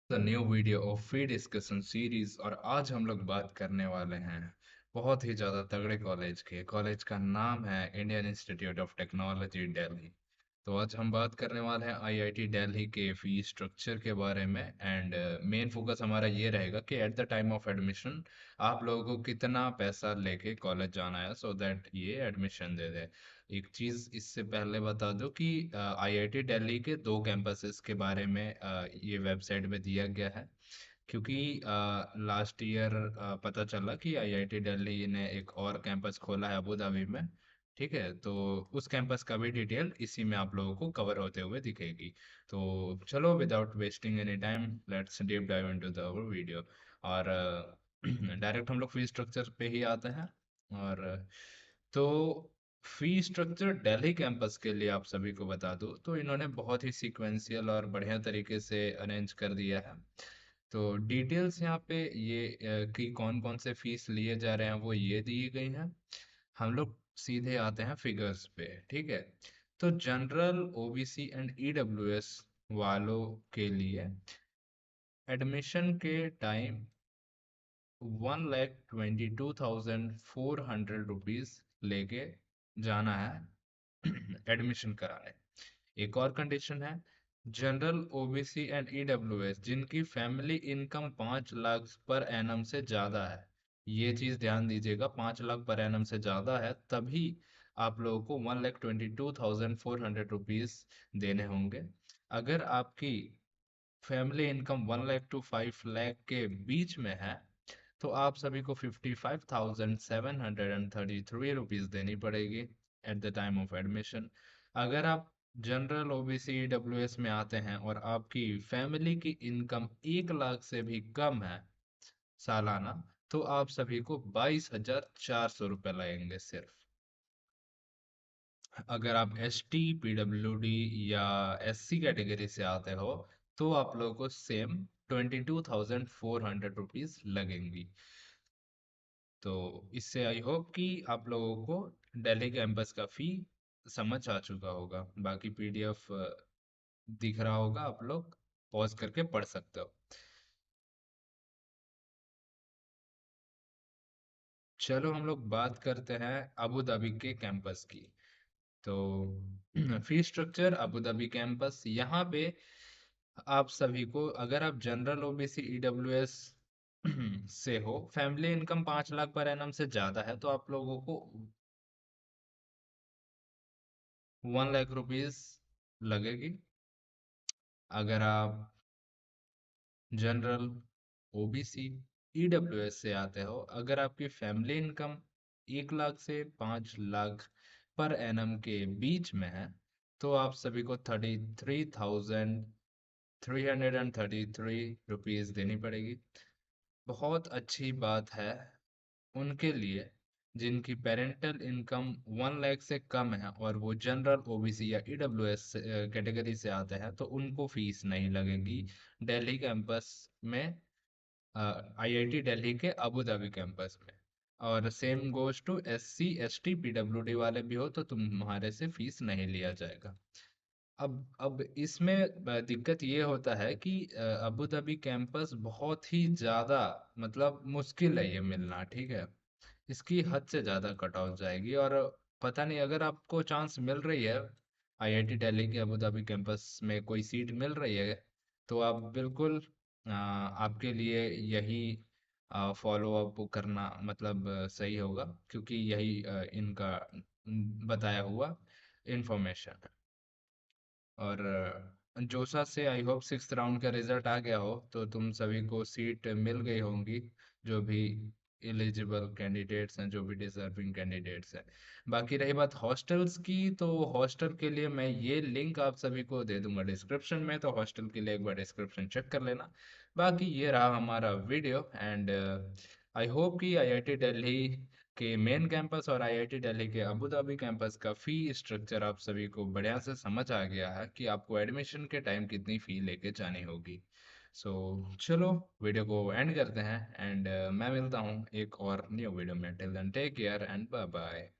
The new video of free discussion series. और आज हम लोग बात करने वाले हैं बहुत ही ज़्यादा तगड़े कॉलेज का नाम है Indian institute of technology Delhi. तो आज हम बात करने वाले हैं आईआईटी दिल्ली के फी स्ट्रक्चर के बारे में। एंड मेन फोकस हमारा ये रहेगा कि at the time of admission आप लोगों को कितना पैसा लेके कॉलेज जाना है सो दैट ये एडमिशन दे दे। एक चीज़ इससे पहले बता दूं कि आईआईटी दिल्ली के दो कैंपसेस के बारे में ये वेबसाइट में दिया गया है। क्योंकि लास्ट ईयर पता चला कि आईआईटी दिल्ली ने एक और कैंपस खोला है अबू धाबी में। ठीक है, तो उस कैंपस का भी डिटेल इसी में आप लोगों को कवर होते हुए दिखेगी। तो चलो without wasting any time let's deep dive into the video. और डायरेक्ट हम लोग फी स्ट्रक्चर पे ही आते हैं। और तो फी स्ट्रक्चर दिल्ली कैंपस के लिए आप सभी को बता दूं तो इन्होंने बहुत ही सीक्वेंशियल और बढ़िया तरीके से अरेंज कर दिया है। तो डिटेल्स यहाँ पे ये कि कौन कौन से फीस लिए जा रहे हैं वो ये दी गई हैं। हम लोग सीधे आते हैं फिगर्स पे। ठीक है, तो जनरल ओबीसी एंड ईडब्ल्यूएस वालों के लिए एडमिशन के टाइम 1,22,400 रुपीज लेके जाना है एडमिशन कराने। एक और कंडीशन है, जनरल ओबीसी एंड ईडब्ल्यूएस जिनकी family income 5 lakh per annum से ज्यादा है। ये चीज ध्यान दीजिएगा, 5 लाख पर एनम से ज्यादा है तभी आप लोगों को 1,22,400 रुपीज देने होंगे। अगर आपकी family income 1 lakh to 5 lakh के बीच में है तो आप सभी को 55,733 रुपीज देनी पड़ेगी at the time of admission. अगर आप जनरल ओबीसी डब्ल्यूएस में आते हैं और आपकी फैमिली की इनकम 1 लाख से भी कम है सालाना, तो आप सभी को 22,400 रुपये लगेंगे सिर्फ। अगर आप एस टी पीडब्ल्यूडी या एससी कैटेगरी से आते हो तो आप लोगों को सेम 22,400 रुपीज लगेंगी। तो इससे आई होप कि आप लोगों को दिल्ली कैंपस का फी समझ आ चुका होगा। बाकी पीडीएफ दिख रहा होगा, आप लोग पॉज करके पढ़ सकते हो। चलो हम लोग बात करते हैं अबू धाबी के कैंपस की। तो fee structure Abu Dhabi campus यहाँ पे आप सभी को, अगर आप जनरल ओबीसी ईडब्ल्यूएस से हो, family income 5 lakh per annum से ज्यादा है तो आप लोगों को 1 लाख रुपीज लगेगी। अगर आप जनरल ओबीसी ईडब्ल्यूएस से आते हो, अगर आपकी फैमिली इनकम 1 लाख से 5 लाख पर एनम के बीच में है तो आप सभी को 33,333 रुपीज देनी पड़ेगी। बहुत अच्छी बात है उनके लिए जिनकी पेरेंटल इनकम 1 लाख से कम है और वो जनरल ओबीसी या ईडब्ल्यूएस कैटेगरी से आते हैं तो उनको फीस नहीं लगेगी दिल्ली कैंपस में, आईआईटी दिल्ली के अबू धाबी कैंपस में। और same goes to SC ST PWD वाले भी हो तो तुम्हारे से फीस नहीं लिया जाएगा। अब इसमें दिक्कत ये होता है कि अबू धाबी कैंपस बहुत ही ज्यादा, मतलब मुश्किल है ये मिलना। ठीक है, इसकी हद से ज़्यादा कट ऑफ जाएगी। और पता नहीं, अगर आपको चांस मिल रही है आईआईटी दिल्ली के अबू धाबी कैंपस में कोई सीट मिल रही है तो आप बिल्कुल आपके लिए यही फॉलो अप करना मतलब सही होगा, क्योंकि यही इनका बताया हुआ इंफॉर्मेशन है। और जोसा से आई होप 6th राउंड का रिजल्ट आ गया हो तो तुम सभी को सीट मिल गई होंगी, जो भी एलिजिबल कैंडिडेट्स हैं, जो भी डिजर्विंग कैंडिडेट्स हैं। बाकी रही बात हॉस्टल्स की, तो हॉस्टल के लिए मैं ये लिंक आप सभी को दे दूंगा डिस्क्रिप्शन में, तो हॉस्टल के लिए एक बार डिस्क्रिप्शन चेक कर लेना। बाकी ये रहा हमारा वीडियो। एंड आई होप कि आईआईटी दिल्ली के मेन कैंपस और आईआईटी दिल्ली के अबू धाबी कैंपस का फी स्ट्रक्चर आप सभी को बढ़िया से समझ आ गया है कि आपको एडमिशन के टाइम कितनी फी लेके जानी होगी। सो चलो वीडियो को एंड करते हैं। एंड मैं मिलता हूँ एक और न्यू वीडियो में। Till then take care and bye bye.